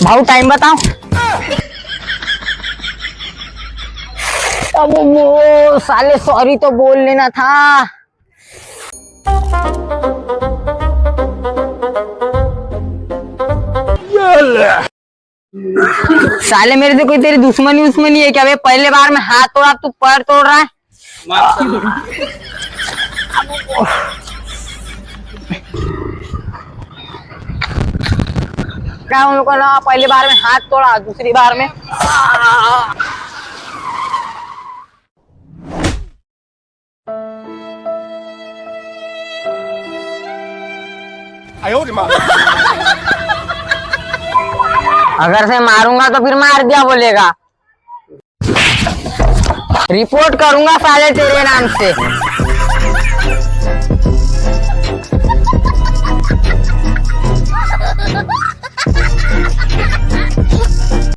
भाऊ टाइम बताओ। अब वो साले सॉरी तो बोल लेना था। साले मेरे से कोई तेरी दुश्मनी उस्मनी है क्या? वे पहले बार में हाथ तोड़ा, तू पैर तोड़ रहा है। क्या उन लोगों को ना पहली बार में हाथ तोड़ा, दूसरी बार में अगर से मारूंगा तो फिर मार दिया बोलेगा। रिपोर्ट करूंगा साले तेरे नाम से।